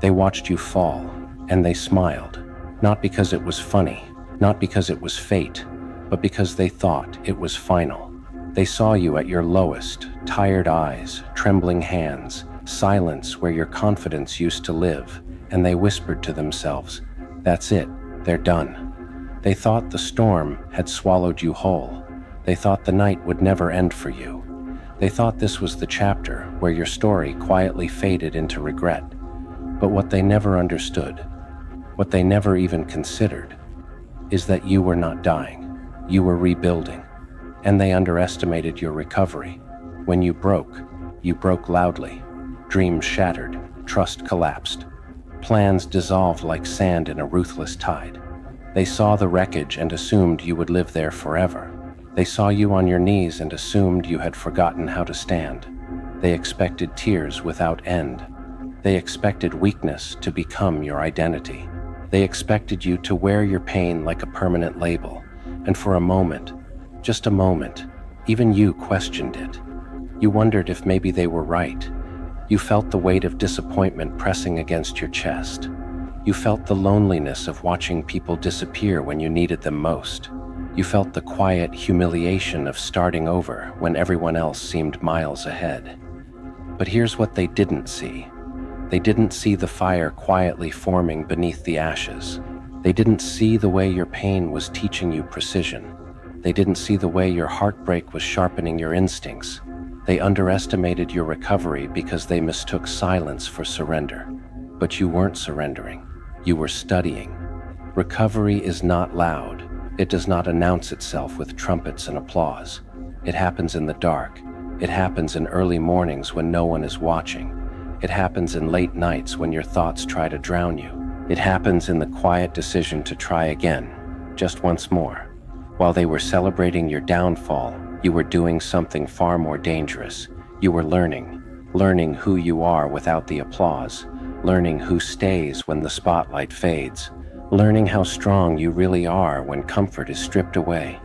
They watched you fall, and they smiled, not because it was funny, not because it was fate, but because they thought it was final. They saw you at your lowest, tired eyes, trembling hands, silence where your confidence used to live, and they whispered to themselves, "That's it, they're done." They thought the storm had swallowed you whole. They thought the night would never end for you. They thought this was the chapter where your story quietly faded into regret. But what they never understood, what they never even considered, is that you were not dying, you were rebuilding. And they underestimated your recovery. When you broke loudly. Dreams shattered, trust collapsed. Plans dissolved like sand in a ruthless tide. They saw the wreckage and assumed you would live there forever. They saw you on your knees and assumed you had forgotten how to stand. They expected tears without end. They expected weakness to become your identity. They expected you to wear your pain like a permanent label. And for a moment, just a moment, even you questioned it. You wondered if maybe they were right. You felt the weight of disappointment pressing against your chest. You felt the loneliness of watching people disappear when you needed them most. You felt the quiet humiliation of starting over when everyone else seemed miles ahead. But here's what they didn't see. They didn't see the fire quietly forming beneath the ashes. They didn't see the way your pain was teaching you precision. They didn't see the way your heartbreak was sharpening your instincts. They underestimated your recovery because they mistook silence for surrender. But you weren't surrendering. You were studying. Recovery is not loud. It does not announce itself with trumpets and applause. It happens in the dark. It happens in early mornings when no one is watching. It happens in late nights when your thoughts try to drown you. It happens in the quiet decision to try again, just once more. While they were celebrating your downfall, you were doing something far more dangerous. You were learning who you are without the applause, learning who stays when the spotlight fades, learning how strong you really are when comfort is stripped away.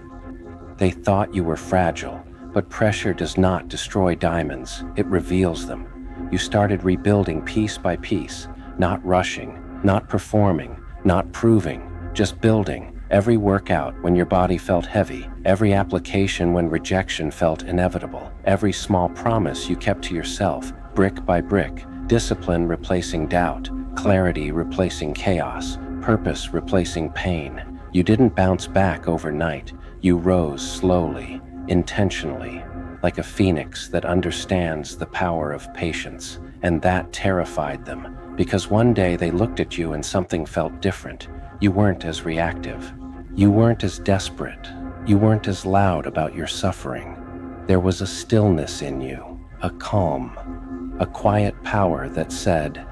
They thought you were fragile, but pressure does not destroy diamonds, it reveals them. You started rebuilding piece by piece, not rushing, not performing, not proving, just building. Every workout when your body felt heavy, every application when rejection felt inevitable, every small promise you kept to yourself, brick by brick, discipline replacing doubt, clarity replacing chaos, purpose replacing pain. You didn't bounce back overnight. You rose slowly, intentionally, like a phoenix that understands the power of patience. And that terrified them, because one day they looked at you and something felt different. You weren't as reactive. You weren't as desperate. You weren't as loud about your suffering. There was a stillness in you, a calm, a quiet power that said,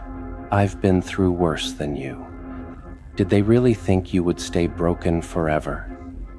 "I've been through worse than you." Did they really think you would stay broken forever?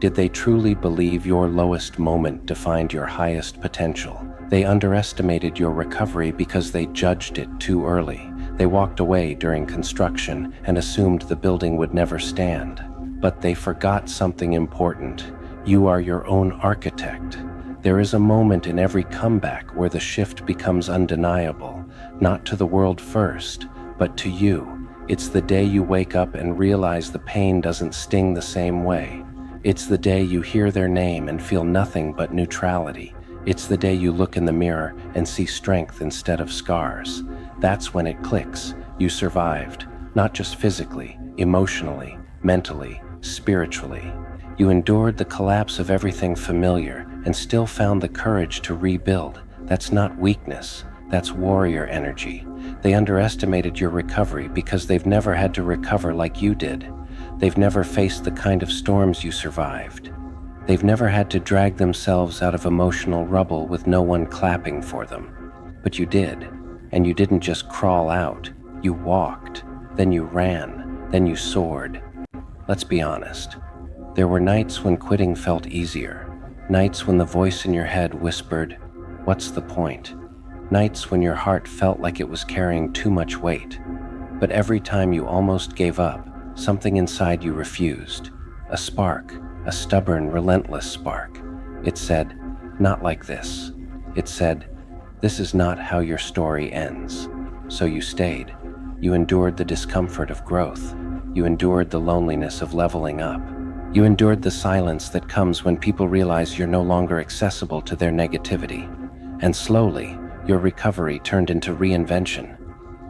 Did they truly believe your lowest moment defined your highest potential? They underestimated your recovery because they judged it too early. They walked away during construction and assumed the building would never stand. But they forgot something important. You are your own architect. There is a moment in every comeback where the shift becomes undeniable, not to the world first, but to you. It's the day you wake up and realize the pain doesn't sting the same way. It's the day you hear their name and feel nothing but neutrality. It's the day you look in the mirror and see strength instead of scars. That's when it clicks. You survived, not just physically, emotionally, mentally, spiritually. You endured the collapse of everything familiar and still found the courage to rebuild. That's not weakness, that's warrior energy. They underestimated your recovery because they've never had to recover like you did. They've never faced the kind of storms you survived. They've never had to drag themselves out of emotional rubble with no one clapping for them. But you did, and you didn't just crawl out. You walked, then you ran, then you soared. Let's be honest. There were nights when quitting felt easier. Nights when the voice in your head whispered, "What's the point?" Nights when your heart felt like it was carrying too much weight. But every time you almost gave up, something inside you refused. A spark, a stubborn, relentless spark. It said, "Not like this." It said, "This is not how your story ends." So you stayed. You endured the discomfort of growth. You endured the loneliness of leveling up. You endured the silence that comes when people realize you're no longer accessible to their negativity. And slowly, your recovery turned into reinvention.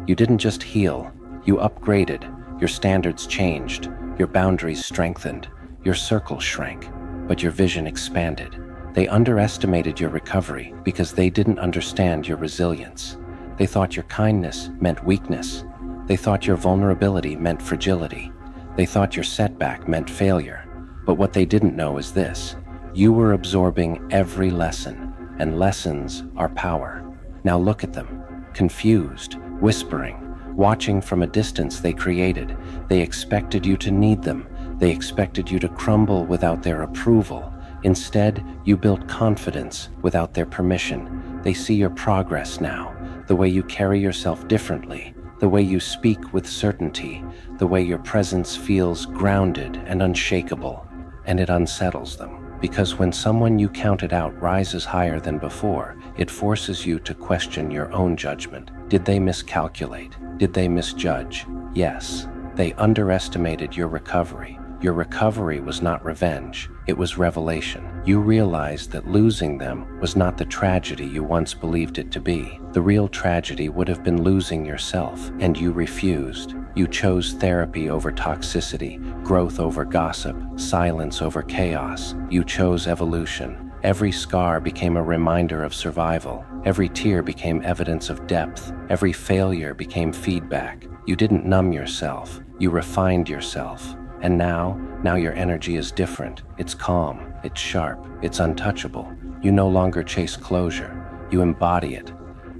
You didn't just heal, you upgraded. Your standards changed, your boundaries strengthened, your circle shrank, but your vision expanded. They underestimated your recovery because they didn't understand your resilience. They thought your kindness meant weakness. They thought your vulnerability meant fragility. They thought your setback meant failure. But what they didn't know is this: you were absorbing every lesson, and lessons are power. Now look at them, confused, whispering, watching from a distance they created. They expected you to need them. They expected you to crumble without their approval. Instead, you built confidence without their permission. They see your progress now, the way you carry yourself differently, the way you speak with certainty, the way your presence feels grounded and unshakable. And it unsettles them, because when someone you counted out rises higher than before, it forces you to question your own judgment. Did they miscalculate? Did they misjudge? Yes, they underestimated your recovery. Your recovery was not revenge, it was revelation. You realized that losing them was not the tragedy you once believed it to be. The real tragedy would have been losing yourself, and you refused. You chose therapy over toxicity, growth over gossip, silence over chaos. You chose evolution. Every scar became a reminder of survival. Every tear became evidence of depth. Every failure became feedback. You didn't numb yourself, you refined yourself. And now your energy is different. It's calm, it's sharp, it's untouchable. You no longer chase closure, you embody it.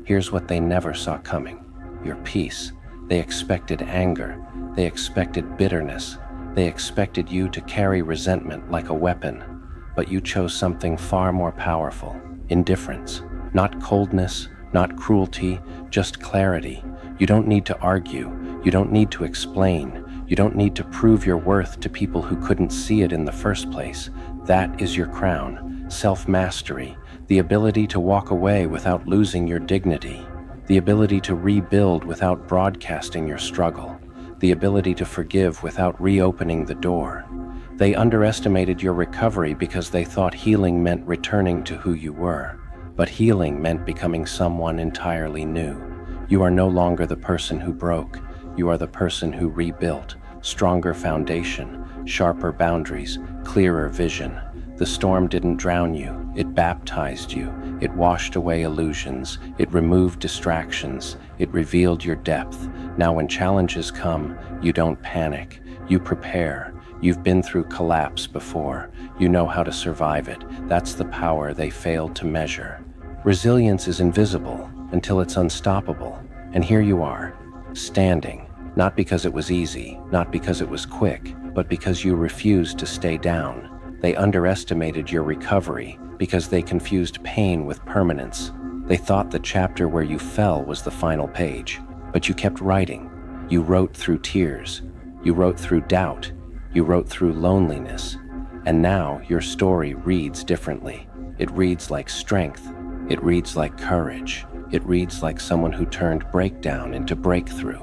Here's what they never saw coming: your peace. They expected anger, they expected bitterness, they expected you to carry resentment like a weapon. But you chose something far more powerful: indifference. Not coldness, not cruelty, just clarity. You don't need to argue, you don't need to explain. You don't need to prove your worth to people who couldn't see it in the first place. That is your crown: self-mastery, the ability to walk away without losing your dignity, the ability to rebuild without broadcasting your struggle, the ability to forgive without reopening the door. They underestimated your recovery because they thought healing meant returning to who you were. But healing meant becoming someone entirely new. You are no longer the person who broke. You are the person who rebuilt. Stronger foundation, sharper boundaries, clearer vision. The storm didn't drown you, it baptized you. It washed away illusions, it removed distractions, it revealed your depth. Now when challenges come, you don't panic, you prepare. You've been through collapse before, you know how to survive it. That's the power they failed to measure. Resilience is invisible until it's unstoppable. And here you are, standing. Not because it was easy, not because it was quick, but because you refused to stay down. They underestimated your recovery because they confused pain with permanence. They thought the chapter where you fell was the final page, but you kept writing. You wrote through tears. You wrote through doubt. You wrote through loneliness. And now your story reads differently. It reads like strength. It reads like courage. It reads like someone who turned breakdown into breakthrough.